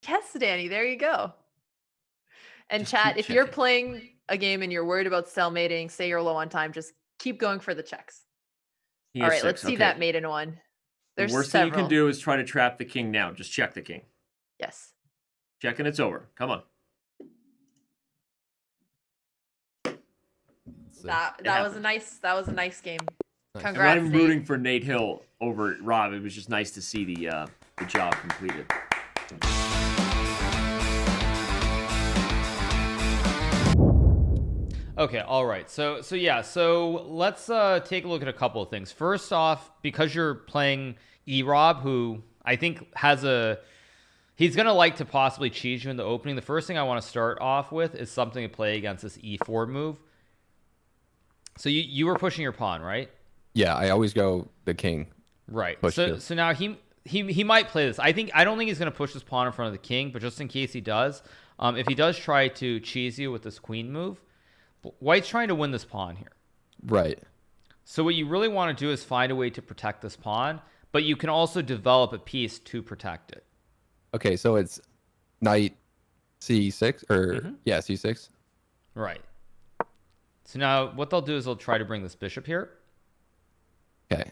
Yes, Danny, there you go. And Just keep chat, if you're checking. playing a game and you're worried about cellmating, say you're low on time, just keep going for the checks. He All has right, let's 6. see Okay. that maiden one. The There's worst thing you can several. do is try to trap the king now. Just check the king. Yes. Check and it's over. Come on. Let's see. It happens. That was a nice game. Nice. I'm not Congrats, even Nate. rooting for Nate Hill over Rob. It was just nice to see the job completed. Okay, all right. So yeah, so let's take a look at a couple of things. First off, because you're playing E-Rob, who I think he's gonna like to possibly cheese you in the opening. The first thing I want to start off with is something to play against this E4 move. So you were pushing your pawn, right? Yeah, I always go the king. Right. Push two. So now he might play this. I don't think he's gonna push this pawn in front of the king, but just in case he does, if he does try to cheese you with this queen move, White's trying to win this pawn here. Right. So what you really want to do is find a way to protect this pawn, but you can also develop a piece to protect it. Okay, so it's knight c6 or yeah, c6. Right. So now what they'll do is they'll try to bring this bishop here. Okay.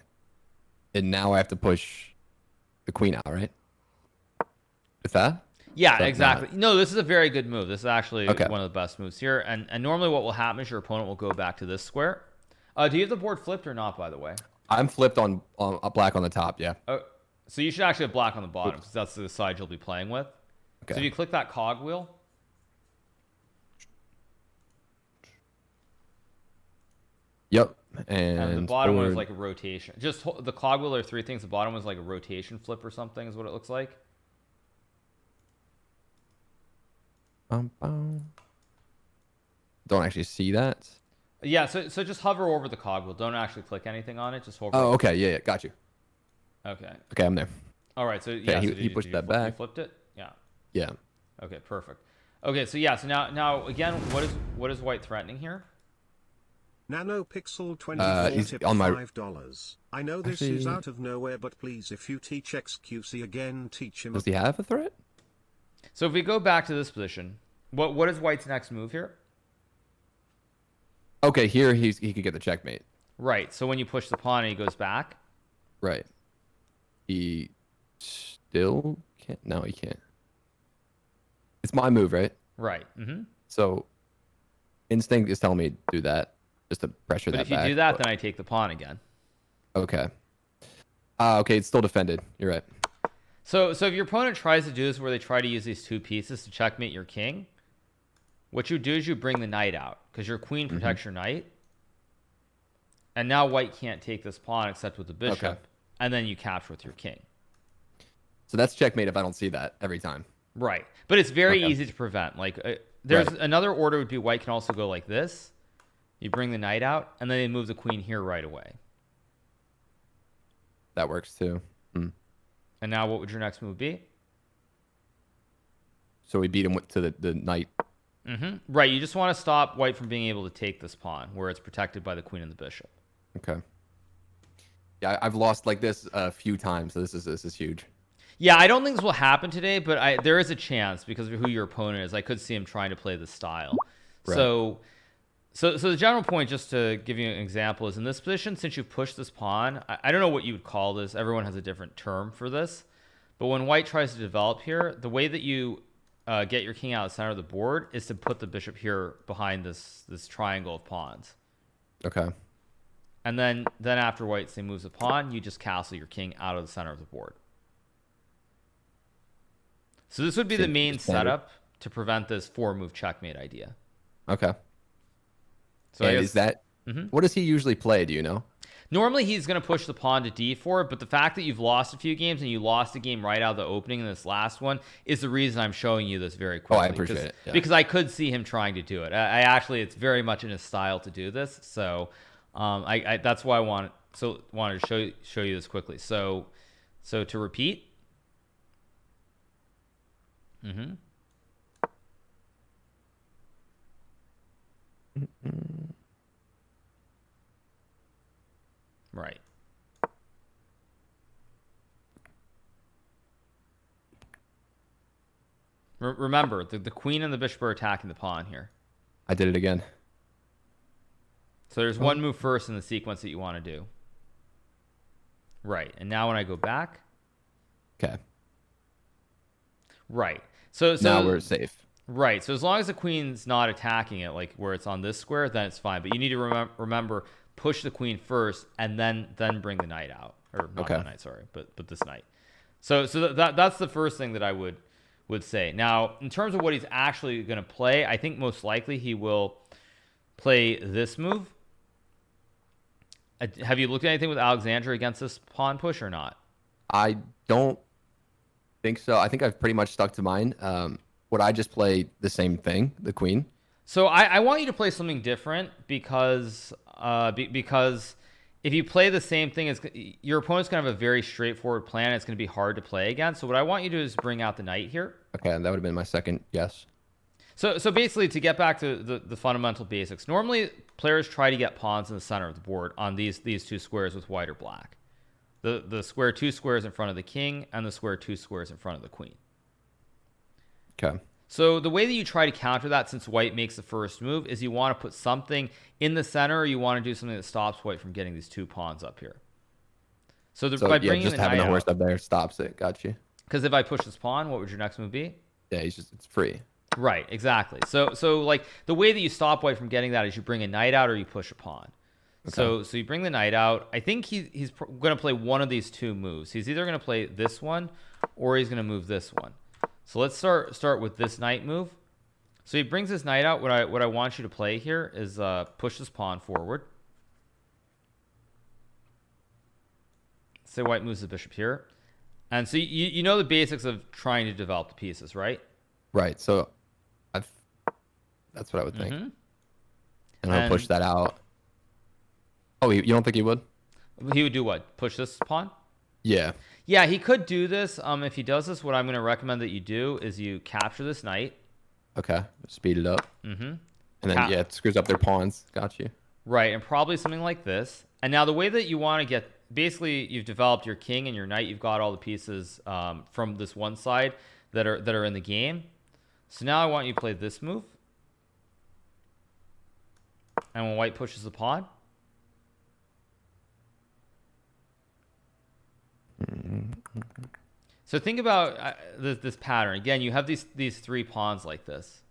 And now I have to push the queen out, right? With that? Yeah, So exactly. not- No, this is a very good move. This is actually Okay. one of the best moves here. And normally what will happen is your opponent will go back to this square. Do you have the board flipped or not, by the way? I'm flipped on black on the top, yeah. Oh, so you should actually have black on the bottom because that's the side you'll be playing with. Okay. So if you click that cogwheel. Yep. And the And bottom one is forward. like a rotation. Just the cogwheel are 3 things. The bottom was like a rotation flip or something is what it looks like. Bum, bum. Don't actually see that. Yeah, so just hover over the cogwheel. Don't actually click anything on it. Just hover. Oh, okay. Yeah, got you. Okay. Okay, I'm there. All right. So yeah, he- so he pushed you that flip, you back. flipped it. Yeah. Yeah. Okay. Perfect. Okay. So yeah. So now again, what is White threatening here? NanoPixel 24 he's tip on my- $5. I know this is Actually- out of nowhere, but please, if you teach XQC again, teach him. Does he have a threat? So if we go back to this position, what is White's next move here? Okay, here he could get the checkmate. Right. So when you push the pawn and he goes back. Right. He still can't. No, he can't. It's my move, right? Right. Mm-hmm. So instinct is telling me to do that, just to pressure But that if you back. do that, then I take the pawn again. Okay. Okay, it's still defended. You're right. So if your opponent tries to do this where they try to use these 2 pieces to checkmate your king, what you do is you bring the knight out because your queen protects your knight. And now White can't take this pawn except with the bishop. Okay. And then you capture with your king. So that's checkmate if I don't see that every time. Right. But it's very Okay. easy to prevent. Like there's Right. another order would be White can also go like this. You bring the knight out and then they move the queen here right away. That works too. And now what would your next move be? So we beat him to the knight. Right. You just want to stop White from being able to take this pawn where it's protected by the queen and the bishop. Okay. Yeah, I've lost like this a few times, so this is huge. Yeah, I don't think this will happen today, but there is a chance because of who your opponent is. I could see him trying to play this style. Right. So the general point, just to give you an example, is in this position, since you've pushed this pawn, I don't know what you would call this. Everyone has a different term for this. But when White tries to develop here, the way that you get your king out of the center of the board is to put the bishop here behind this triangle of pawns. Okay. And then after White, say, moves a pawn, you just castle your king out of the center of the board. So this would be the main setup to prevent this 4-move checkmate idea. Okay. So And I guess, is that what does he usually play? Do you know? normally he's going to push the pawn to d4, but the fact that you've lost a few games and you lost a game right out of the opening in this last one is the reason I'm showing you this very quickly. Oh, I appreciate it. Yeah. Because I could see him trying to do it. I actually, it's very much in his style to do this. So I that's why I wanted to show you this quickly. So to repeat. Right. Remember, the queen and the bishop are attacking the pawn here. I did it again. So there's one move first in the sequence that you want to do. Right. And now when I go back. Okay. Right. So now we're safe. Right. So as long as the queen's not attacking it, like where it's on this square, then it's fine. But you need to remember, push the queen first and then bring the knight out. Or not the knight, sorry, but this knight. So that's the first thing that I would say. Now, in terms of what he's actually going to play, I think most likely he will play this move. Have you looked at anything with Alexandra against this pawn push or not? I don't think so. I think I've pretty much stuck to mine. Would I just play the same thing, the queen? So I want you to play something different because if you play the same thing, your opponent's going to have a very straightforward plan. It's going to be hard to play against. So what I want you to do is bring out the knight here. Okay, that would have been my second guess. So basically, to get back to the fundamental basics, normally players try to get pawns in the center of the board on these two squares with white or black. The square 2 squares in front of the king and the square 2 squares in front of the queen. Okay. So the way that you try to counter that, since white makes the first move, is you want to put something in the center, or you want to do something that stops white from getting these 2 pawns up here. So by bringing just the having knight a horse out, up there stops it. Got you. because if I push this pawn, what would your next move be? Yeah, it's free. Right, exactly. So like the way that you stop white from getting that is you bring a knight out or you push a pawn. Okay. So you bring the knight out. I think he's going to play one of these 2 moves. He's either going to play this one or he's going to move this one. So let's start with this knight move. So he brings his knight out. What I want you to play here is push this pawn forward. Say white moves the bishop here. And so you know the basics of trying to develop the pieces, right? Right. So that's what I would think. And I'll push that out. Oh, you don't think he would? He would do what? Push this pawn? Yeah. Yeah, he could do this. If he does this, what I'm going to recommend that you do is you capture this knight. Okay. Speed it up. And then, it screws up their pawns. Got you. Right, and probably something like this. And now the way that you want to get... Basically, you've developed your king and your knight. You've got all the pieces from this one side that are in the game. So now I want you to play this move. And when white pushes the pawn... So think about this pattern. Again, you have these 3 pawns like this.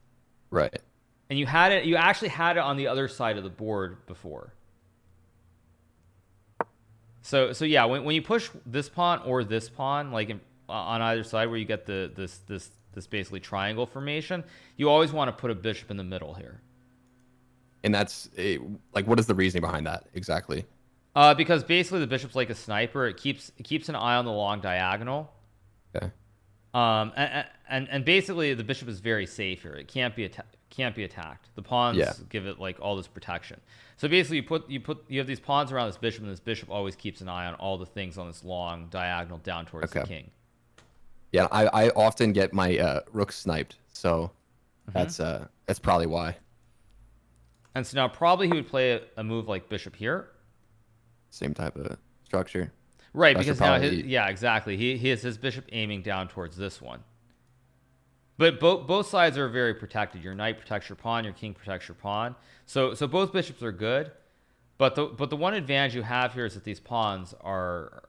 Right. And you actually had it on the other side of the board before. So yeah, when you push this pawn or this pawn, like on either side where you get this basically triangle formation, you always want to put a bishop in the middle here. And that's like, what is the reasoning behind that exactly? Because basically the bishop's like a sniper. It keeps an eye on the long diagonal. Okay. And basically the bishop is very safe here. It can't be attacked. The pawns give it like all this protection. So basically you have these pawns around this bishop, and this bishop always keeps an eye on all the things on this long diagonal down towards the king. Yeah, I often get my rook sniped, so that's probably why. And so now probably he would play a move like bishop here. Same type of structure. Right, because now exactly. He has his bishop aiming down towards this one. But both sides are very protected. Your knight protects your pawn, your king protects your pawn. So both bishops are good. But the one advantage you have here is that these pawns are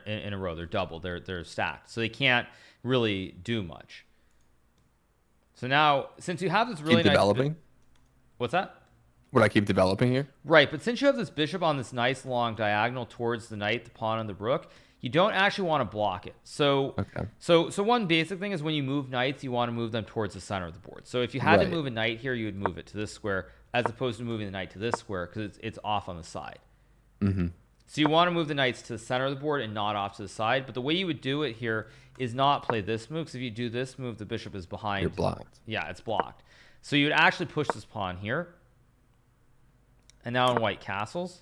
in a row. They're double. They're stacked. So they can't really do much. So now, since you have this really keep developing. What's that? Would I keep developing here? Right, but since you have this bishop on this nice long diagonal towards the knight, the pawn, and the rook, you don't actually want to block it. So one basic thing is when you move knights, you want to move them towards the center of the board. So if you had to move a knight here, you would move it to this square, as opposed to moving the knight to this square, because it's off on the side. So you want to move the knights to the center of the board and not off to the side. But the way you would do it here is not play this move, because if you do this move, the bishop is behind. You're blocked. Yeah, it's blocked. So you would actually push this pawn here. And now in white castles.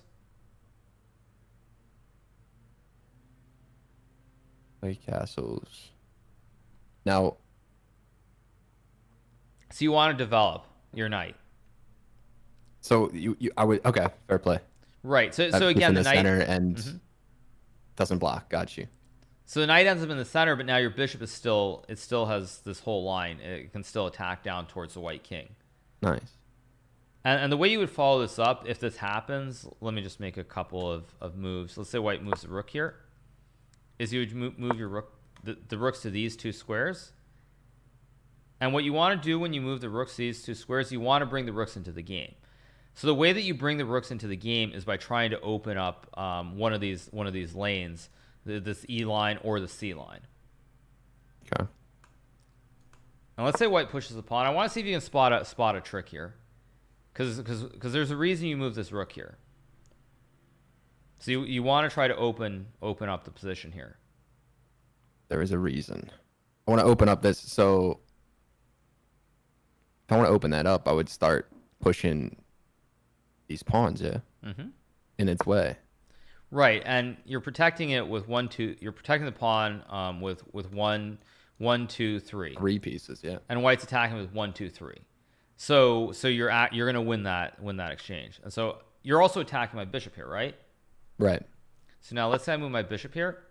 White castles. Now. So you want to develop your knight. So I would, okay, fair play. Right. So again, the knight center and doesn't block. Got you. So the knight ends up in the center, but now your bishop is still, it still has this whole line. It can still attack down towards the white king. Nice. And the way you would follow this up, if this happens, let me just make a couple of moves. Let's say white moves the rook here. Is you would move your rook, the rooks to these two squares. And what you want to do when you move the rooks to these two squares, you want to bring the rooks into the game. So the way that you bring the rooks into the game is by trying to open up one of these lanes, this E line or the C line. Okay. And let's say white pushes the pawn. I want to see if you can spot a trick here, because there's a reason you move this rook here. So you want to try to open up the position here. There is a reason. I want to open up this. So if I want to open that up, I would start pushing these pawns, yeah, in its way. Right, and you're protecting it with 1, 2. You're protecting the pawn with 1, 2, 3. 3 pieces, yeah. And white's attacking with 1, 2, 3. So you're gonna win that exchange. And so you're also attacking my bishop here, right? Right. So now let's say I move my bishop here.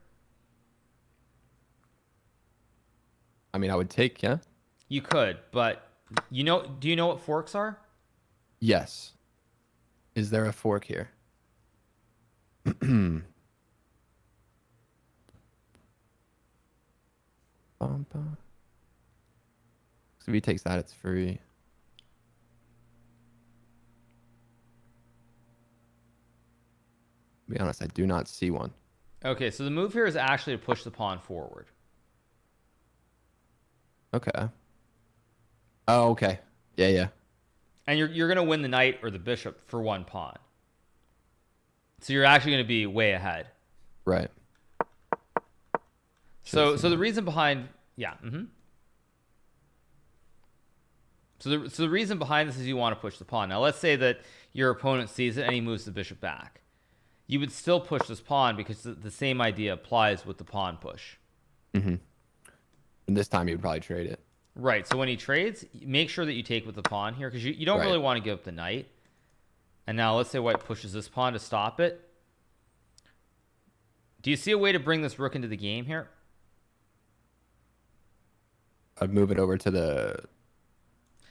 I mean, I would take, yeah. You could, but do you know what forks are? Yes. Is there a fork here? So if he takes that, it's free. To be honest, I do not see one. Okay, so the move here is actually to push the pawn forward. Okay. Oh, okay. Yeah, yeah. And you're going to win the knight or the bishop for 1 pawn. So you're actually going to be way ahead. Right. So the reason behind So the reason behind this is you want to push the pawn. Now let's say that your opponent sees it and he moves the bishop back. You would still push this pawn because the same idea applies with the pawn push. Mm-hmm. And this time he would probably trade it. Right. So when he trades, make sure that you take with the pawn here because you don't really want to give up the knight. And now let's say white pushes this pawn to stop it. Do you see a way to bring this rook into the game here? I'd move it over to the...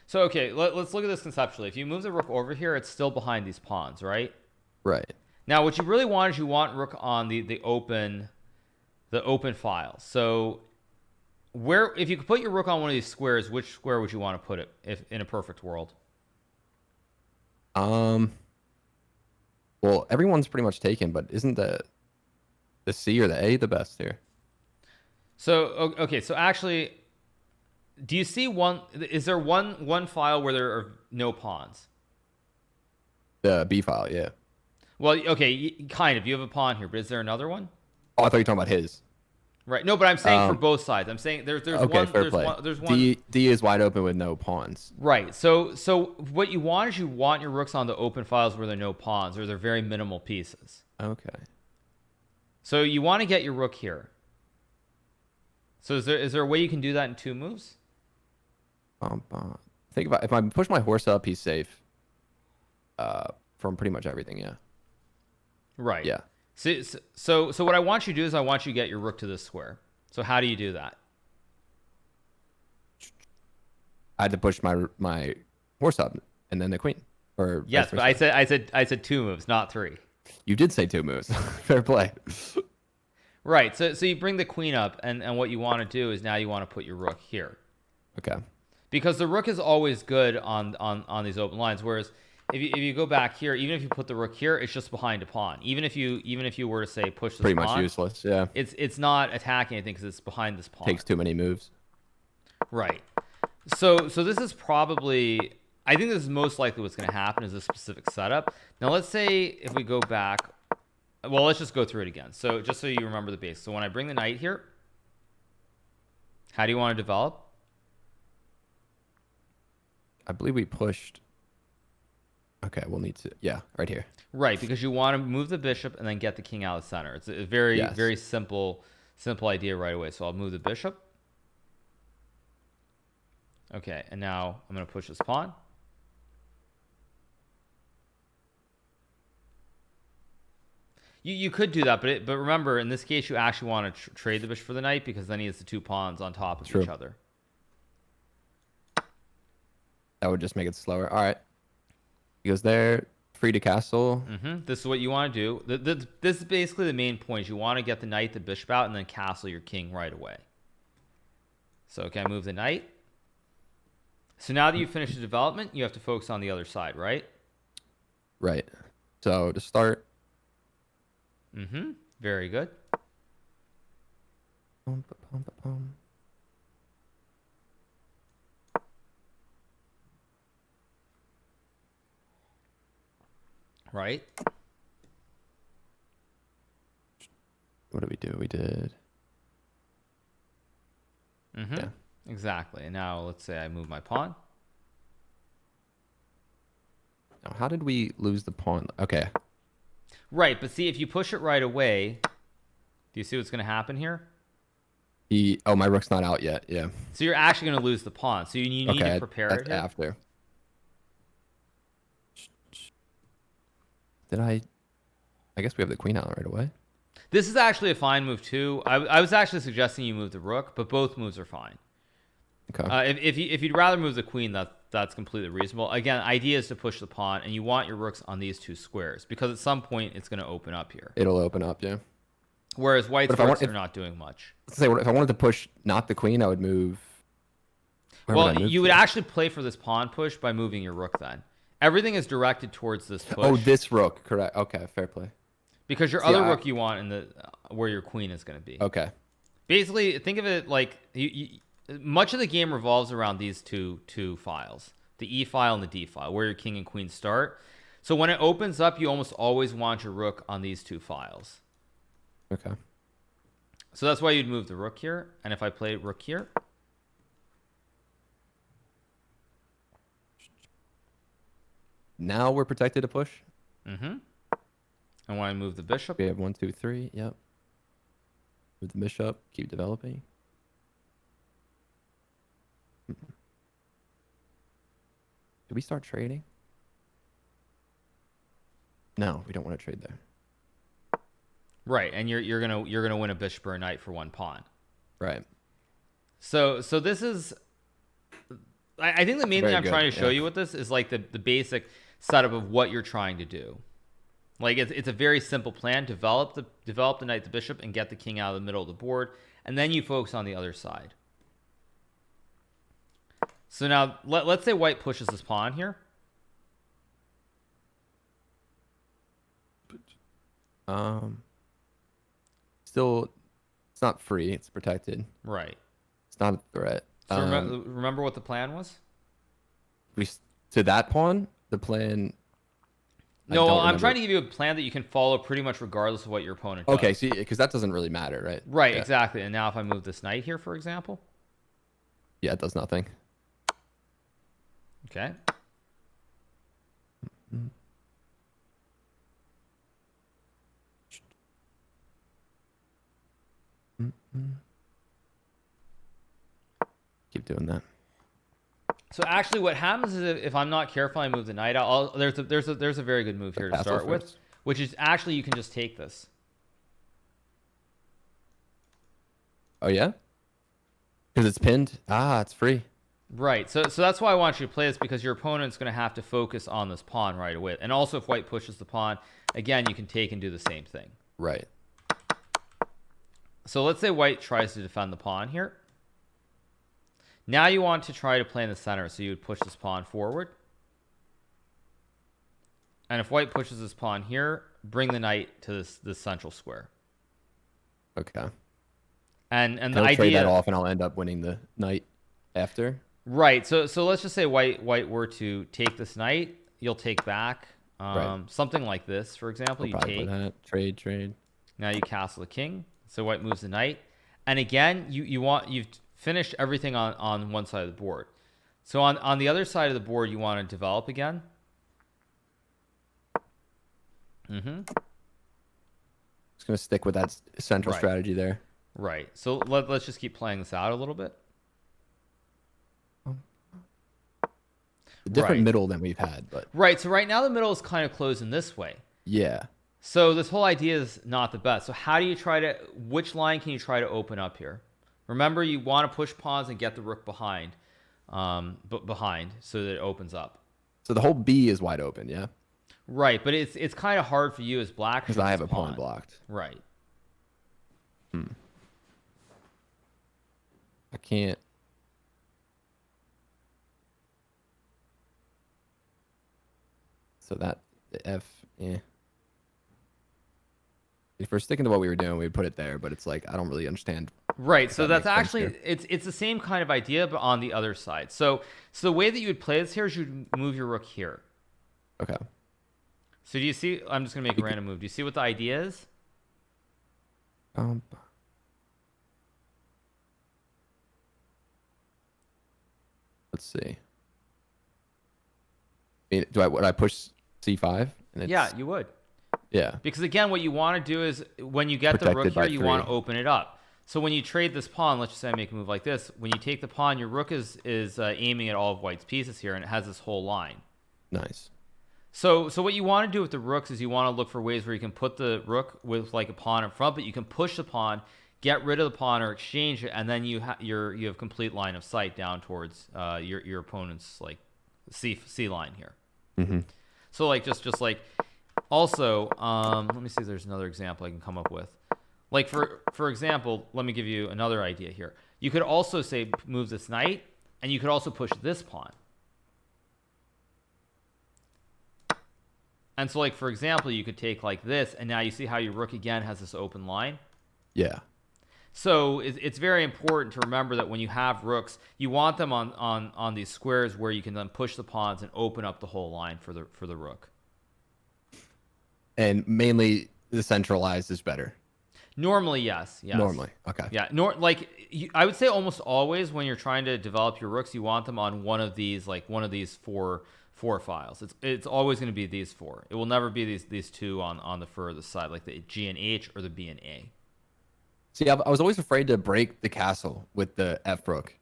So, okay, let's look at this conceptually. If you move the rook over here, it's still behind these pawns, right? Right. Now, what you really want is you want rook on the open file. So, if you could put your rook on one of these squares, which square would you want to put it if in a perfect world? Well, everyone's pretty much taken, but isn't the C or the A the best here? So, okay, so actually, do you see one? Is there one file where there are no pawns? The B file, yeah. Well, okay, kind of. You have a pawn here, but is there another one? Oh, I thought you were talking about his. Right. No, but I'm saying for both sides. I'm saying there's okay, one. Fair play. There's one. D is wide open with no pawns. Right. So what you want is you want your rooks on the open files where there are no pawns or they're very minimal pieces. Okay. So you want to get your rook here. So is there a way you can do that in 2 moves? Think about if I push my horse up, he's safe. From pretty much everything, yeah. Right. Yeah. So what I want you to do is I want you to get your rook to this square. So how do you do that? I had to push my horse up and then the queen. Or yes, but I said 2 moves, not 3. You did say 2 moves. Fair play. Right. So you bring the queen up, and what you want to do is now you want to put your rook here. Okay. Because the rook is always good on these open lines, whereas if you go back here, even if you put the rook here, it's just behind a pawn. Even if you were to say push this pretty pawn, much useless. Yeah. It's not attacking anything because it's behind this pawn. Takes too many moves. Right. So this is probably, I think this is most likely what's going to happen is this specific setup. Now let's say if we go back, well, let's just go through it again. So just so you remember the base. So when I bring the knight here, how do you want to develop? I believe we pushed. Okay, we'll need to. Yeah, right here. Right, because you want to move the bishop and then get the king out of the center. It's a very, very simple idea right away. So I'll move the bishop. Okay, and now I'm going to push this pawn. You could do that, but remember, in this case, you actually want to trade the bishop for the knight because then he has the 2 pawns on top of True. each other. That would just make it slower. All right. He goes there. Free to castle. This is what you want to do. This is basically the main point. You want to get the knight, the bishop out, and then castle your king right away. So, okay, I move the knight. So now that you've finished the development, you have to focus on the other side, right? Right. So to start. Very good. Right. What did we do? We did. Yeah. Exactly. And now let's say I move my pawn. Now, how did we lose the pawn? Okay. Right, but see, if you push it right away, do you see what's going to happen here? Oh, my rook's not out yet. Yeah. So you're actually going to lose the pawn. So you need to prepare that's it here. after. Did I guess we have the queen out right away. This is actually a fine move too. I was actually suggesting you move the rook, but both moves are fine. Okay. If you'd rather move the queen, that's completely reasonable. Again, idea is to push the pawn, and you want your rooks on these 2 squares because at some point it's going to open up here. It'll open up, yeah. Whereas white's rooks are not doing much. Let's say if I wanted to push not the queen, I would move. Well, you would actually play for this pawn push by moving your rook then. Everything is directed towards this push. Oh, this rook, correct. Okay, fair play. Because your other rook you want in the where your queen is going to be. Okay. Basically, think of it like much of the game revolves around these two files, the E file and the D file, where your king and queen start. So when it opens up, you almost always want your rook on these 2 files. Okay. So that's why you'd move the rook here. And if I play rook here. Now we're protected to push. And when I move the bishop. We have 1, 2, 3. Yep. Move the bishop. Keep developing. Did we start trading? No, we don't want to trade there. Right, and you're gonna win a bishop or a knight for 1 pawn. Right. So this is, I think the main thing I'm trying to show you with this is like the basic setup of what you're trying to do. Like it's a very simple plan. Develop the knight, the bishop, and get the king out of the middle of the board, and then you focus on the other side. So now let's say white pushes this pawn here. Still, it's not free. It's protected. Right. It's not a threat. So remember what the plan was? To that pawn, the plan. No, I'm trying to give you a plan that you can follow pretty much regardless of what your opponent does. Okay, see, because that doesn't really matter, right? Right, yeah. Exactly. And now if I move this knight here, for example. Yeah, it does nothing. Okay. Keep doing that. So actually, what happens is if I'm not careful, I move the knight out. There's a very good move here to start with, which is actually you can just take this. Oh yeah, because it's pinned. Ah, it's free. Right. So that's why I want you to play this, because your opponent's going to have to focus on this pawn right away. And also, if white pushes the pawn, again, you can take and do the same thing. Right. So let's say white tries to defend the pawn here. Now you want to try to play in the center, so you would push this pawn forward. And if white pushes this pawn here, bring the knight to this central square. Okay. And the I'll idea, trade that off, and I'll end up winning the knight after. Right. So let's just say white were to take this knight, you'll take back. Right. Something like this, for example. You take that. Trade. Now you castle the king. So white moves the knight. And again, you've finished everything on one side of the board. So on the other side of the board, you want to develop again. Just gonna stick with that central strategy there. Right. So let's just keep playing this out a little bit. A different middle than we've had, but right. So right now the middle is kind of closed in this way. Yeah. So this whole idea is not the best. So how do you try to, which line can you try to open up here? Remember, you want to push pawns and get the rook behind, but behind so that it opens up. So the whole B is wide open, yeah? Right, but it's kind of hard for you as black Because I have a pawn blocked. Right. I can't. So that the F, yeah. If we're sticking to what we were doing, we would put it there, but it's like I don't really understand. Right, so that's makes sense actually here. it's the same kind of idea, but on the other side. So the way that you would play this here is you'd move your rook here. Okay. So do you see? I'm just gonna make a random move. Do you see what the idea is? Let's see. I mean, would I push C5? And Yeah, you would. Yeah. Because again, what you want to do is when you get the rook Protected here, by you want to 3. open it up. So when you trade this pawn, let's just say I make a move like this. When you take the pawn, your rook is aiming at all of white's pieces here, and it has this whole line. Nice. So what you want to do with the rooks is you want to look for ways where you can put the rook with like a pawn in front, but you can push the pawn, get rid of the pawn or exchange it, and then you have complete line of sight down towards your opponent's like C line here. Mm-hmm. So like just like also let me see if there's another example I can come up with. Like for example, let me give you another idea here. You could also say move this knight, and you could also push this pawn. And so like for example, you could take like this, and now you see how your rook again has this open line. Yeah. So it's very important to remember that when you have rooks, you want them on these squares where you can then push the pawns and open up the whole line for the rook. And mainly the centralized is better. Normally, yes. Normally, okay. Yeah, I would say almost always when you're trying to develop your rooks, you want them on one of these four files. It's always going to be these four. It will never be these two on the furthest side, like the G and H or the B and A. See, I was always afraid to break the castle with the F rook.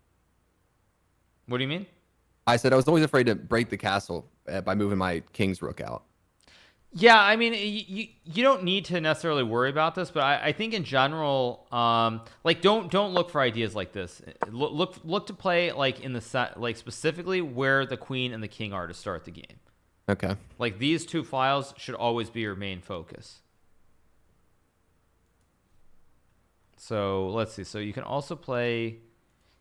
What do you mean? I said I was always afraid to break the castle by moving my king's rook out. Yeah, I mean, you don't need to necessarily worry about this, but I think in general, like don't look for ideas like this. Look to play like in the set, like specifically where the queen and the king are to start the game. Okay. Like these two files should always be your main focus. So let's see. So you can also play.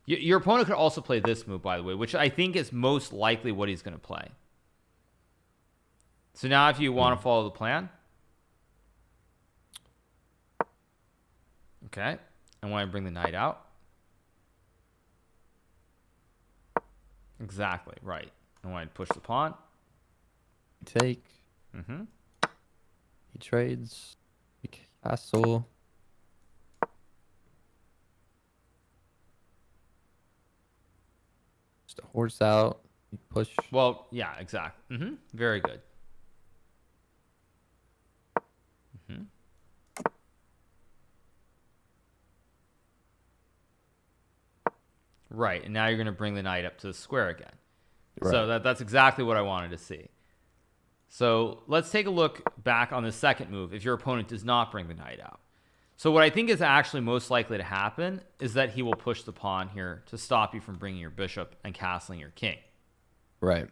Your opponent could also play this move, by the way, which I think is most likely what he's going to play. So now if you want to follow the plan. Okay. I want to bring the knight out. Exactly. Right. I want to push the pawn. Take. Mm-hmm. He trades. Castle. Just a horse out. You push. Well, yeah, exactly. Mm-hmm. Very good. Mm-hmm. Right, and now you're going to bring the knight up to the square again. Right. So that's exactly what I wanted to see. So let's take a look back on the second move if your opponent does not bring the knight out. So what I think is actually most likely to happen is that he will push the pawn here to stop you from bringing your bishop and castling your king. Right.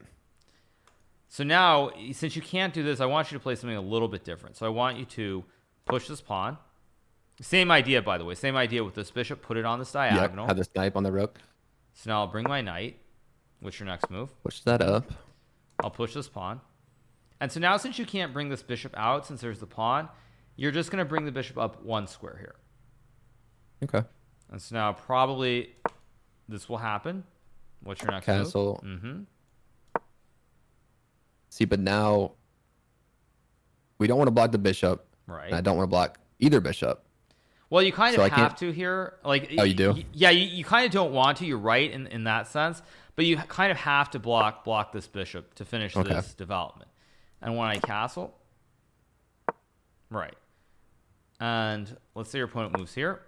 So now, since you can't do this, I want you to play something a little bit different. So I want you to push this pawn. Same idea, by the way. Same idea with this bishop. Put it on this diagonal. Yep. Have the snipe on the rook. So now I'll bring my knight. What's your next move? Push that up. I'll push this pawn. And so now since you can't bring this bishop out, since there's the pawn, you're just going to bring the bishop up one square here. Okay. And so now probably this will happen. What's your next Castle. move? Mm-hmm. See, but now we don't want to block the bishop. Right. And I don't want to block either bishop. Well, you kind So I of have can't- to here. Like, Oh, you do? Yeah, you kind of don't want to. You're right in that sense. But you kind of have to block this bishop to finish Okay. this development. And when I castle, right. And let's say your opponent moves here.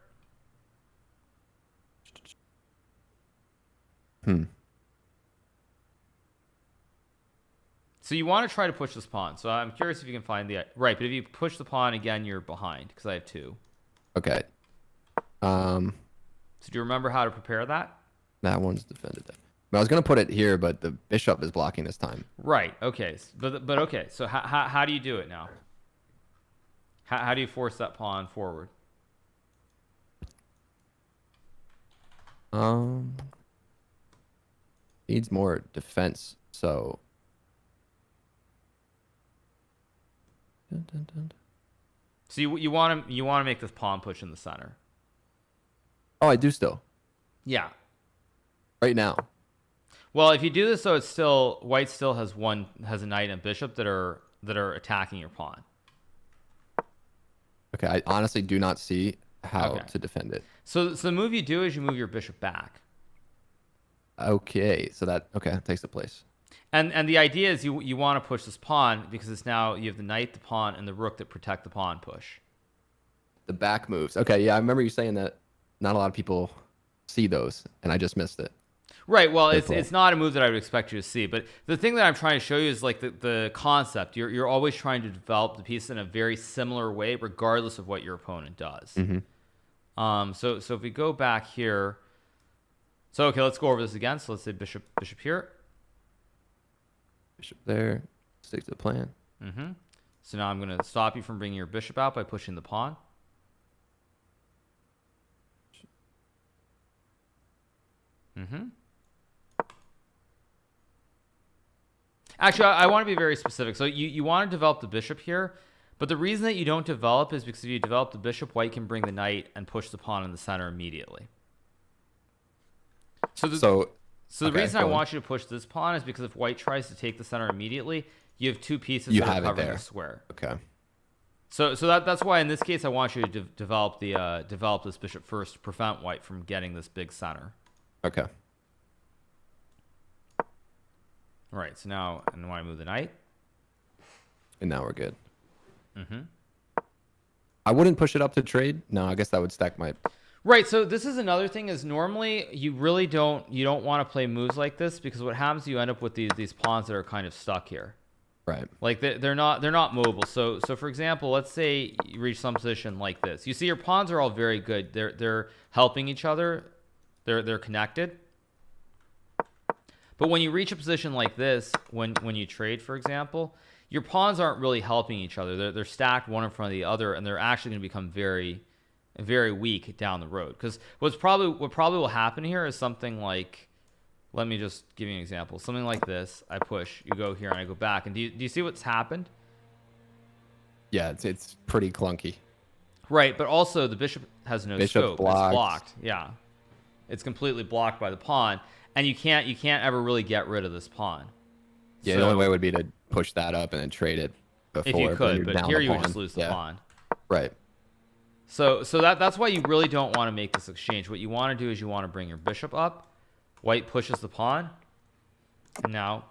So you want to try to push this pawn. So I'm curious if you can find the right. But if you push the pawn again, you're behind because I have 2. Okay. So do you remember how to prepare that? That one's defended. I was gonna put it here, but the bishop is blocking this time. Right. Okay. But okay. So how do you do it now? How do you force that pawn forward? Needs more defense. So. So you want to make this pawn push in the center. Oh, I do still. Yeah. Right now. Well, if you do this, though, it's still white still has a knight and bishop that are attacking your pawn. Okay, I honestly do not see how to defend it. So the move you do is you move your bishop back. Okay, so that takes the place. And the idea is you want to push this pawn because it's now you have the knight, the pawn, and the rook that protect the pawn push. The back moves. Okay, yeah, I remember you saying that not a lot of people see those, and I just missed it. Right. Well, it's not a move that I would expect you to see, but the thing that I'm trying to show you is like the concept. You're always trying to develop the piece in a very similar way, regardless of what your opponent does. Mm-hmm. So if we go back here, so okay, let's go over this again. So let's say bishop here. Bishop there. Stick to the plan. Mm-hmm. So now I'm going to stop you from bringing your bishop out by pushing the pawn. Mm-hmm. Actually, I want to be very specific. So you want to develop the bishop here, but the reason that you don't develop is because if you develop the bishop, white can bring the knight and push the pawn in the center immediately. So the reason I want you to push this pawn is because if white tries to take the center immediately, you have 2 pieces that are covering the square. Okay. So that's why in this case I want you to develop this bishop first to prevent white from getting this big center. Okay. All right. So now I want to move the knight. And now we're good. Mm-hmm. I wouldn't push it up to trade. No, I guess that would stack my. Right. So this is another thing is normally you really don't want to play moves like this because what happens is you end up with these pawns that are kind of stuck here. Right. Like they're not mobile. So for example, let's say you reach some position like this. You see your pawns are all very good. They're helping each other. They're connected. But when you reach a position like this, when you trade, for example, your pawns aren't really helping each other. They're stacked one in front of the other, and they're actually going to become very, very weak down the road. Because what probably will happen here is something like, let me just give you an example. Something like this. I push, you go here, and I go back. And do you see what's happened? Yeah, it's pretty clunky. Right, but also the bishop has no scope. Blocked. It's blocked. Yeah, it's completely blocked by the pawn. And you can't ever really get rid of this pawn. Yeah, so, the only way would be to push that up and then trade it before. If you could, but here you would just lose the pawn. Right. So that's why you really don't want to make this exchange. What you want to do is you want to bring your bishop up. White pushes the pawn. Now,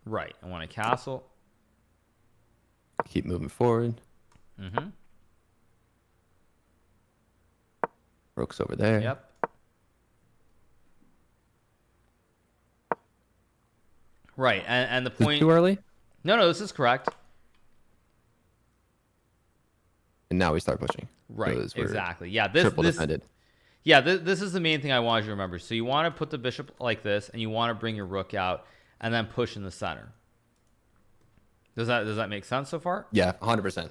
right. I want to castle. Keep moving forward. Mm-hmm. Rook's over there. Yep. Right, and the point. Too early? No, this is correct. And now we start pushing. Right, exactly. Yeah, triple defended. Yeah, this is the main thing I wanted you to remember. So you want to put the bishop like this, and you want to bring your rook out, and then push in the center. Does that make sense so far? Yeah, 100%.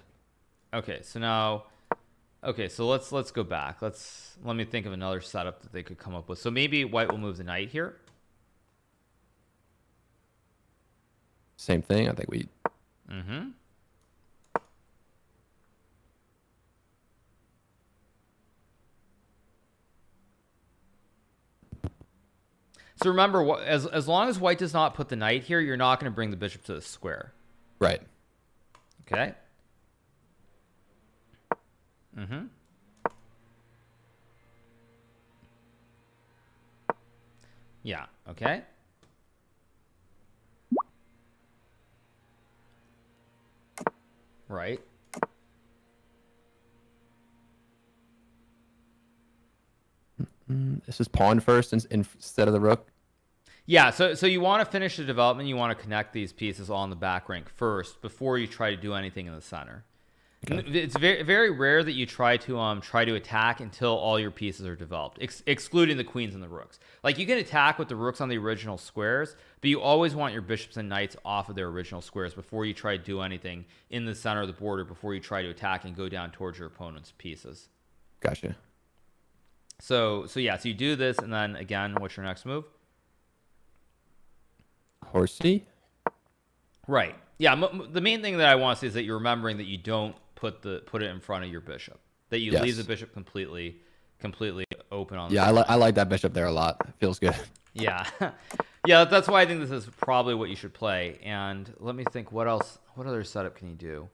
Okay, so now. Okay, so let's go back. Let me think of another setup that they could come up with. So maybe white will move the knight here. Same thing. I think we. Mm-hmm. So remember, as long as white does not put the knight here, you're not going to bring the bishop to the square. Right. Okay. Mm-hmm. Yeah, okay. Right. This is pawn first instead of the rook. Yeah, so you want to finish the development. You want to connect these pieces all in the back rank first before you try to do anything in the center. Okay. It's very, very rare that you try to attack until all your pieces are developed, excluding the queens and the rooks. Like, you can attack with the rooks on the original squares, but you always want your bishops and knights off of their original squares before you try to do anything in the center of the board, or before you try to attack and go down towards your opponent's pieces. Gotcha. So yeah, so you do this, and then again, what's your next move? Horsey. Right. Yeah. The main thing that I want to see is that you're remembering that you don't put it in front of your bishop. That you leave the bishop completely open on. Yeah, I like that bishop there a lot. It feels good. Yeah. Yeah. That's why I think this is probably what you should play. And let me think. What else? What other setup can you do?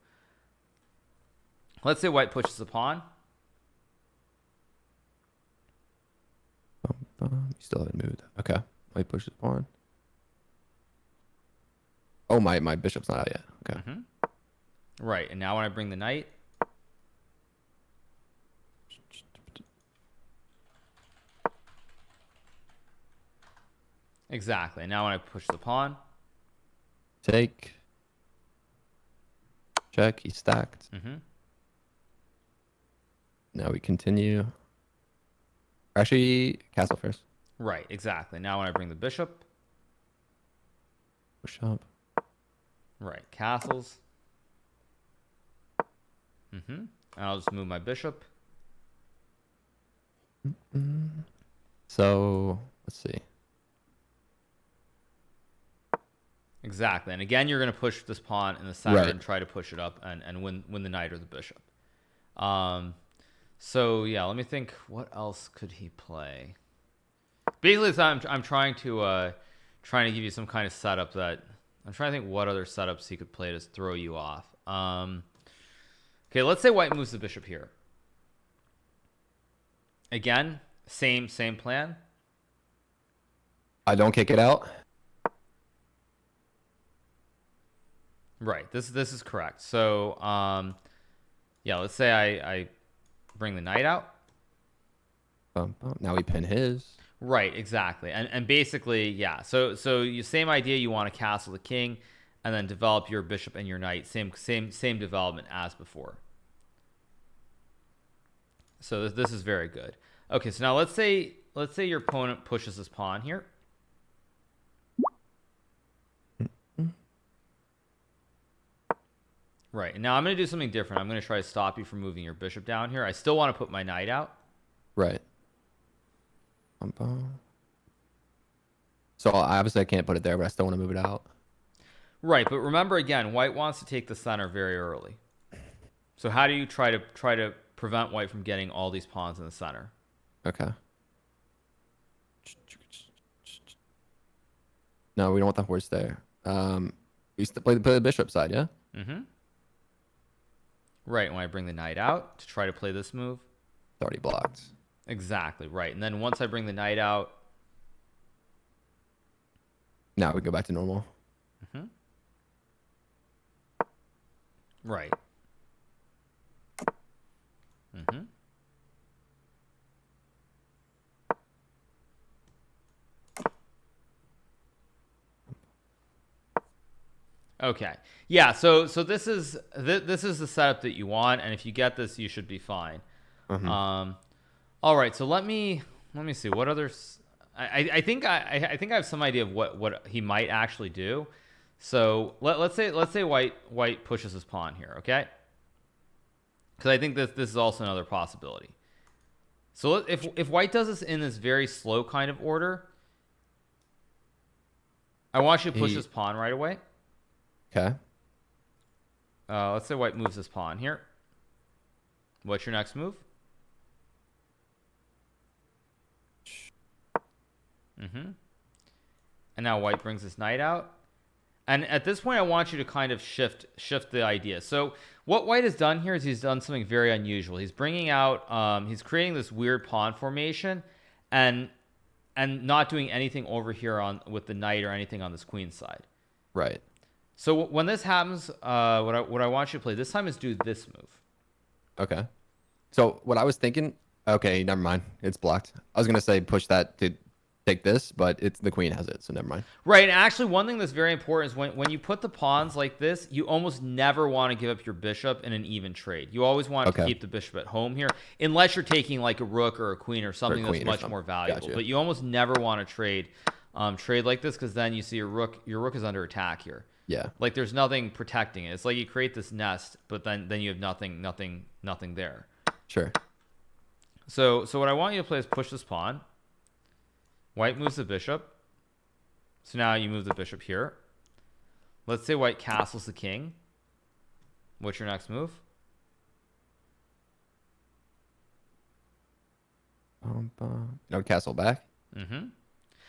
Let's say white pushes the pawn. You still haven't moved. Okay. White pushes pawn. Oh, my bishop's not out yet. Okay. Right. And now when I bring the knight. Exactly. And now when I push the pawn. Take. Check. He's stacked. Now we continue. Actually, castle first. Right. Exactly. Now when I bring the bishop. Push up. Right. Castles. And I'll just move my bishop. So, let's see. Exactly. And again, you're going to push this pawn in the center and try to push it up and win the knight or the bishop. So, yeah, let me think. What else could he play? Basically, I'm trying to give you some kind of setup that... I'm trying to think what other setups he could play to throw you off. Okay, let's say white moves the bishop here. Again, same plan. I don't kick it out. Right. This is correct. So, yeah, let's say I bring the knight out. Now we pin his. Right, exactly. And basically, yeah. So you same idea, you want to castle the king and then develop your bishop and your knight. Same development as before. So this is very good. Okay, so now let's say your opponent pushes his pawn here. Right. And now I'm going to do something different. I'm going to try to stop you from moving your bishop down here. I still want to put my knight out. Right. So obviously I can't put it there, but I still want to move it out. Right, but remember again, white wants to take the center very early. So how do you try to prevent white from getting all these pawns in the center? Okay. No, we don't want the horse there. We used to play the bishop side, yeah? Right, when I bring the knight out to try to play this move. It's already blocked. Exactly, right. And then once I bring the knight out. Now we go back to normal. Right. Okay. Yeah, so this is the setup that you want, and if you get this, you should be fine. All right, so let me see what others. I think I have some idea of what he might actually do. So let's say white pushes his pawn here, okay? Because I think this is also another possibility. So if white does this in this very slow kind of order, I want you to push this pawn right away. Okay. Let's say white moves this pawn here. What's your next move? And now white brings this knight out. And at this point, I want you to kind of shift the idea. So what white has done here is he's done something very unusual. He's bringing out, he's creating this weird pawn formation and not doing anything over here with the knight or anything on this queen side. Right. So when this happens, what I want you to play this time is do this move. Okay. So what I was thinking, Okay, never mind. It's blocked. I was gonna say push that to take this, but it's the queen has it, so never mind. Right, and actually one thing that's very important is when you put the pawns like this, you almost never want to give up your bishop in an even trade. You always want to keep the bishop at home here, unless you're taking like a rook or a queen or something that's much more valuable. Gotcha. But you almost never want to trade like this, because then you see your rook is under attack here. Yeah. Like there's nothing protecting it. It's like you create this nest, but then you have nothing there. Sure. So what I want you to play is push this pawn. White moves the bishop. So now you move the bishop here. Let's say white castles the king. What's your next move? No castle back. Mm-hmm.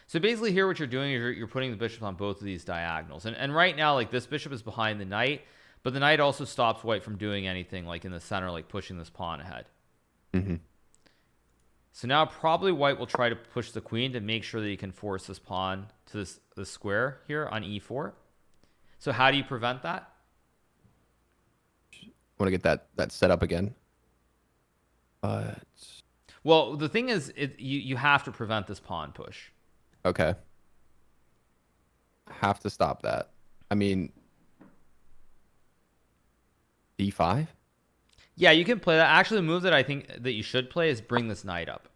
So basically here what you're doing is you're putting the bishop on both of these diagonals. And right now, like this bishop is behind the knight, but the knight also stops white from doing anything like in the center, like pushing this pawn ahead. Mm-hmm. So now probably white will try to push the queen to make sure that he can force this pawn to this square here on e4. So how do you prevent that? Want to get that set up again. Well, the thing is, you have to prevent this pawn push. Okay. Have to stop that. I mean, d5? Yeah, you can play that. Actually, the move that I think that you should play is bring this knight up.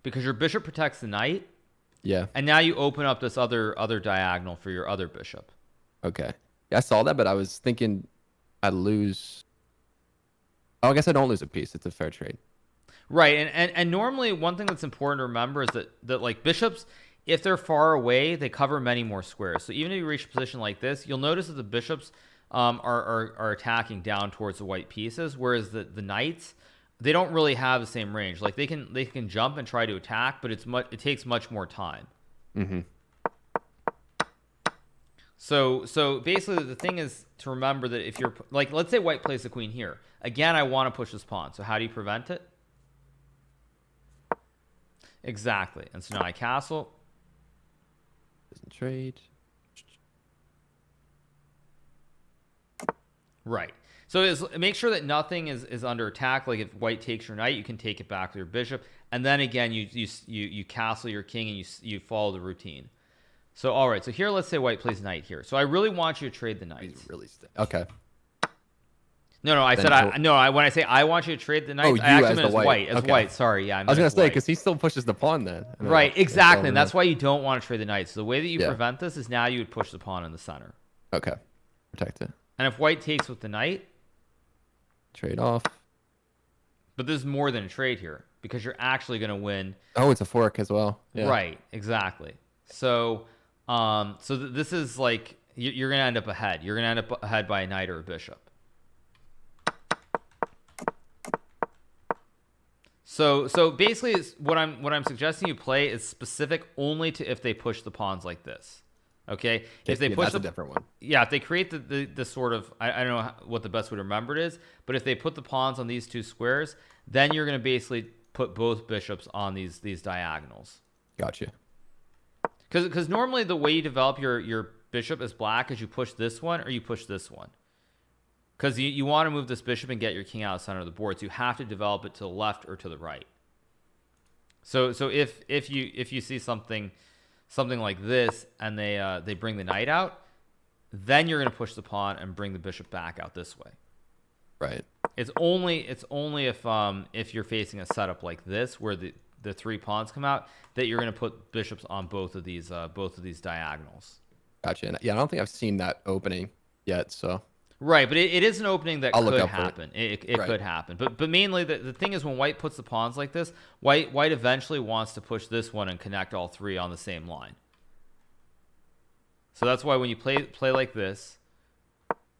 Because your bishop protects the knight. Yeah. And now you open up this other diagonal for your other bishop. Okay. Yeah, I saw that, but I was thinking I'd lose. Oh, I guess I don't lose a piece. It's a fair trade. Right. And normally one thing that's important to remember is that like bishops, if they're far away, they cover many more squares. So even if you reach a position like this, you'll notice that the bishops are attacking down towards the white pieces, whereas the knights, they don't really have the same range. Like they can jump and try to attack, but it takes much more time. Mm-hmm. So basically the thing is to remember that if you're like, let's say white plays the queen here. Again, I want to push this pawn. So how do you prevent it? Exactly. And so now I castle. Doesn't trade. Right. So make sure that nothing is under attack. Like if white takes your knight, you can take it back with your bishop. And then again, you castle your king and you follow the routine. So, all right. So here, let's say white plays knight here. So I really want you to trade the knights. Really okay. No, I said when I say I want you to trade the knights, I actually meant as white. As white. Sorry, yeah. I was gonna say because he still pushes the pawn then. Right, exactly, and that's why you don't want to trade the knights. So the way that you prevent this is now you would push the pawn in the center. Okay, protect it. And if white takes with the knight, trade off. But this is more than a trade here because you're actually going to win. Oh, it's a fork as well. Yeah. Right, exactly. So, this is like you're going to end up ahead. You're going to end up ahead by a knight or a bishop. So basically, what I'm suggesting you play is specific only to if they push the pawns like this. Okay, if they push that's a different one. Yeah, if they create the sort of I don't know what the best way to remember it is, but if they put the pawns on these two squares, then you're going to basically put both bishops on these diagonals. Gotcha. Because normally the way you develop your bishop is black is you push this one or you push this one. Because you want to move this bishop and get your king out of the center of the board, so you have to develop it to the left or to the right. So if you see something like this and they bring the knight out, then you're going to push the pawn and bring the bishop back out this way. Right. It's only if you're facing a setup like this where the three pawns come out that you're going to put bishops on both of these diagonals. Gotcha. And yeah, I don't think I've seen that opening yet, so. Right, but it is an opening that could happen. It right. could happen. But mainly the thing is when white puts the pawns like this, white eventually wants to push this one and connect all three on the same line. So that's why when you play like this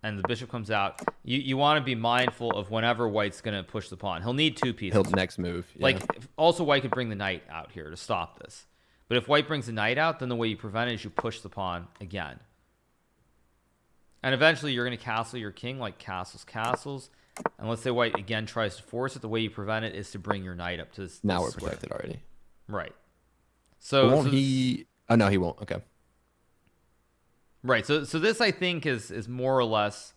and the bishop comes out, you want to be mindful of whenever white's going to push the pawn. He'll need two pieces. He'll next move. Yeah. Like also white could bring the knight out here to stop this. But if white brings the knight out, then the way you prevent it is you push the pawn again. And eventually you're going to castle your king like castles. And let's say white again tries to force it. The way you prevent it is to bring your knight up to this. Now we're square. protected already. Right. So won't he? Oh no, he won't. Okay. Right. So this I think is more or less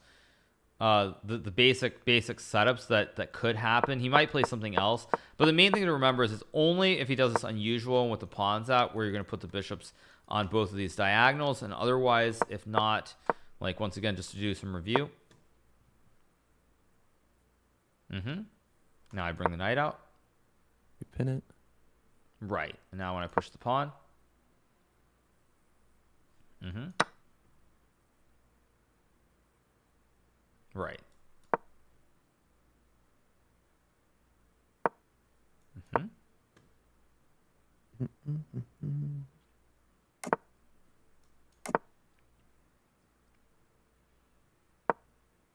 the basic setups that could happen. He might play something else, but the main thing to remember is it's only if he does this unusual one with the pawns out where you're going to put the bishops on both of these diagonals, and otherwise, if not, like once again, just to do some review. Now I bring the knight out. You pin it. Right, and now when I push the pawn. Right.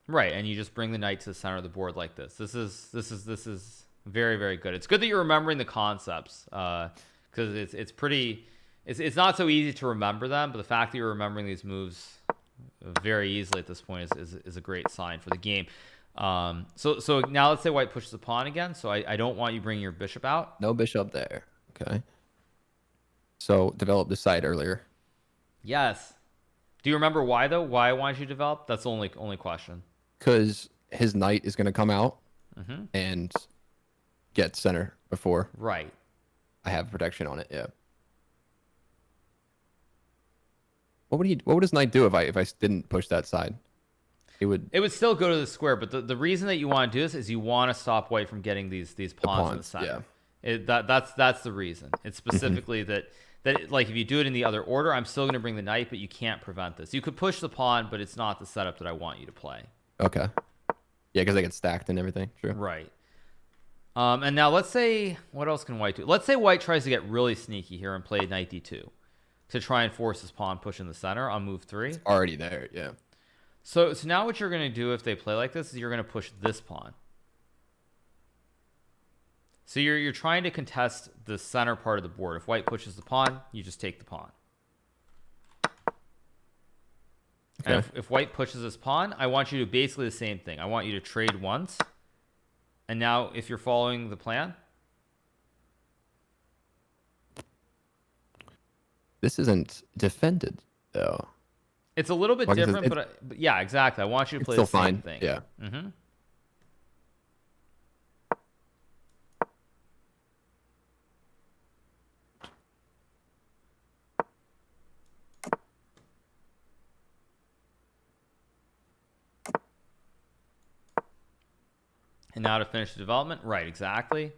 Right, and you just bring the knight to the center of the board like this. This is very, very good. It's good that you're remembering the concepts, because it's not so easy to remember them, but the fact that you're remembering these moves very easily at this point is a great sign for the game. So now let's say white pushes the pawn again. So I don't want you bringing your bishop out. No bishop there. Okay. So develop the side earlier. Yes. Do you remember why though? Why I wanted you to develop? That's the only question. Because his knight is going to come out and get center before Right. I have protection on it. Yeah. What would his knight do if I didn't push that side? It would still go to the square, but the reason that you want to do this is you want to stop white from getting these pawns in the center. Yeah. That's the reason. It's specifically that like if you do it in the other order, I'm still going to bring the knight, but you can't prevent this. You could push the pawn, but it's not the setup that I want you to play. Okay. Yeah, because they get stacked and everything. True. Right. And now let's say, what else can white do? Let's say white tries to get really sneaky here and play knight d2 to try and force his pawn push in the center on move 3. It's already there. Yeah. So now what you're going to do if they play like this is you're going to push this pawn. So you're trying to contest the center part of the board. If white pushes the pawn, you just take the pawn. Okay. And if white pushes this pawn, I want you to do basically the same thing. I want you to trade once. And now if you're following the plan. This isn't defended, though. It's a little bit Like I said, different, but yeah, exactly. I want you to It's play still the same fine. thing. Yeah. And now to finish the development. Right, exactly.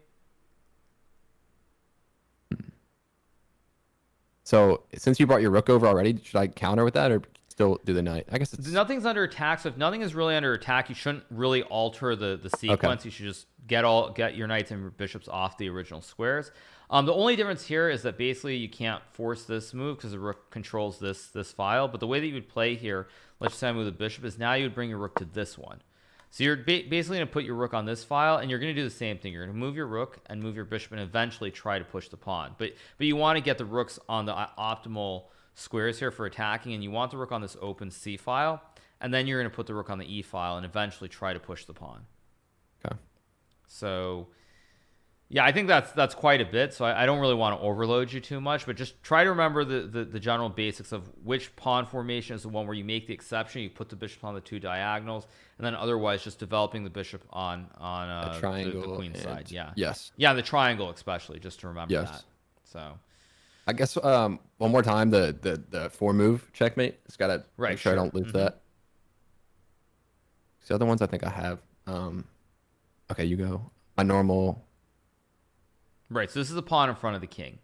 So since you brought your rook over already, should I counter with that or still do the knight? I guess it's Nothing's under attack, so if nothing is really under attack, you shouldn't really alter the sequence. You should just get your knights and your bishops off the original squares. The only difference here is that basically you can't force this move because the rook controls this file. But the way that you would play here, let's just say I move the bishop, is now you would bring your rook to this one. So you're basically going to put your rook on this file, and you're going to do the same thing. You're going to move your rook and move your bishop and eventually try to push the pawn. But you want to get the rooks on the optimal squares here for attacking, and you want the rook on this open C file, and then you're going to put the rook on the E file and eventually try to push the pawn. okay. So yeah, I think that's quite a bit. So I don't really want to overload you too much, but just try to remember the general basics of which pawn formation is the one where you make the exception. You put the bishop on the two diagonals, and then otherwise just developing the bishop on A triangle the queen and- side. Yeah. Yes. Yeah, the triangle especially, just to remember Yes. that. So I guess one more time the 4-move checkmate. It's got to Right, make sure I sure. don't lose that. The other ones I think I have. Okay, you go. My normal. right, so this is a pawn in front of the king.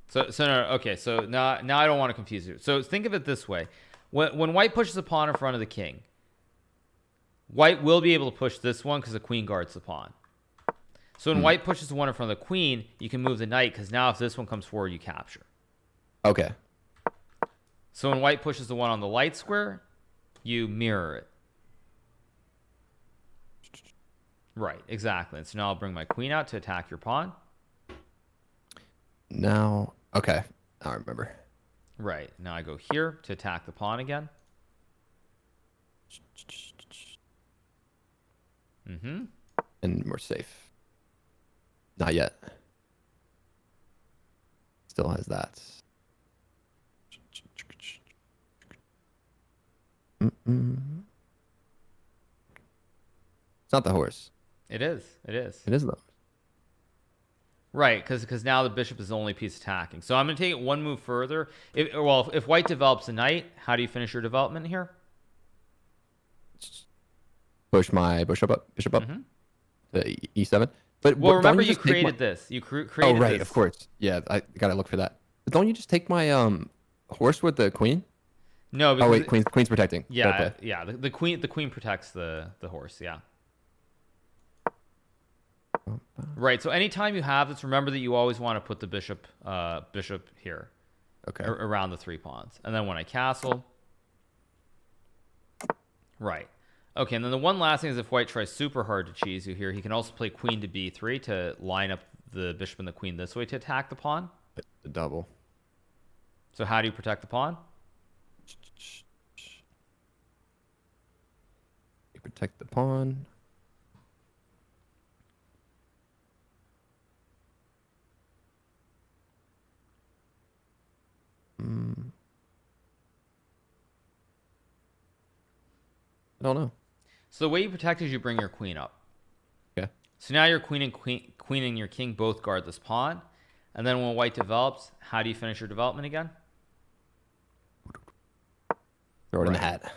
So no, okay, so now I don't want to confuse you. So think of it this way. When white pushes a pawn in front of the king, white will be able to push this one because the queen guards the pawn. So when white pushes the one in front of the queen, you can move the knight because now if this one comes forward, you capture. Okay. So when white pushes the one on the light square, you mirror it. Right, exactly. And so now I'll bring my queen out to attack your pawn. Now, okay. I remember. Right, now I go here to attack the pawn again. And we're safe. Not yet. Still has that. Mm-mm. It's not the horse. It is. It is. It is the horse. Right, because now the bishop is the only piece attacking. So I'm going to take it one move further. If white develops a knight, how do you finish your development here? Push my bishop up. The e7. But Well, don't remember you just take created this. You created Oh, right, this. of course. Yeah, I gotta look for that. But don't you just take my horse with the queen? No, Oh because wait, queen's protecting. Fair yeah, play. yeah. The queen protects the horse. Yeah. Right. So anytime you have this, remember that you always want to put the bishop here, Okay. around the 3 pawns, and then when I castle, right. Okay, and then the one last thing is if white tries super hard to cheese you here, he can also play queen to b3 to line up the bishop and the queen this way to attack the pawn. The double. So how do you protect the pawn? You protect the pawn. I don't know. So the way you protect is you bring your queen up. Okay. So now your queen and your king both guard this pawn. And then when white develops, how do you finish your development again? Throw it in the hat.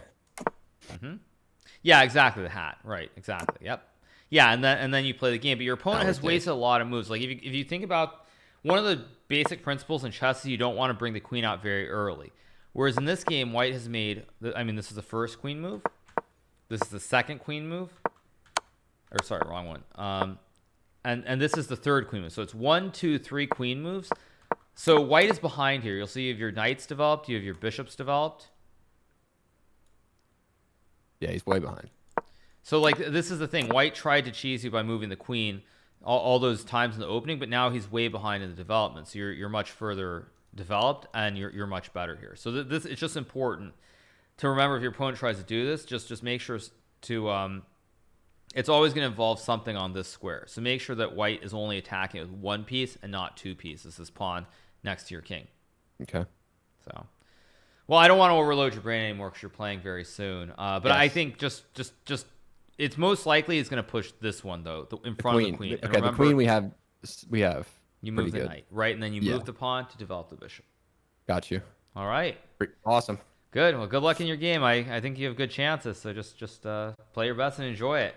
Yeah, exactly, the hat. Right, exactly. Yep. Yeah, and then you play the game. But your opponent has wasted a lot of moves. Like if you think about one of the basic principles in chess is you don't want to bring the queen out very early. Whereas in this game, white has made, this is the first queen move. This is the second queen move. Or sorry, wrong one. And this is the third queen move. So it's 1, 2, 3 queen moves. So white is behind here. You'll see you have your knights developed. You have your bishops developed. Yeah, he's way behind. So like this is the thing. White tried to cheese you by moving the queen all those times in the opening, but now he's way behind in the development. So you're much further developed and you're much better here. So this it's just important to remember if your opponent tries to do this, just make sure to it's always going to involve something on this square. So make sure that white is only attacking with one piece and not two pieces, this pawn next to your king. Okay. So, well, I don't want to overload your brain anymore because you're playing very soon. But Yes. I think just it's most likely it's going to push this one though, in front of the queen. And Okay, the remember, queen we have you pretty move the good. knight, right, and then you Yeah. move the pawn to develop the bishop. Got you. All right. Awesome. Good. Well, good luck in your game. I think you have good chances. So just play your best and enjoy it.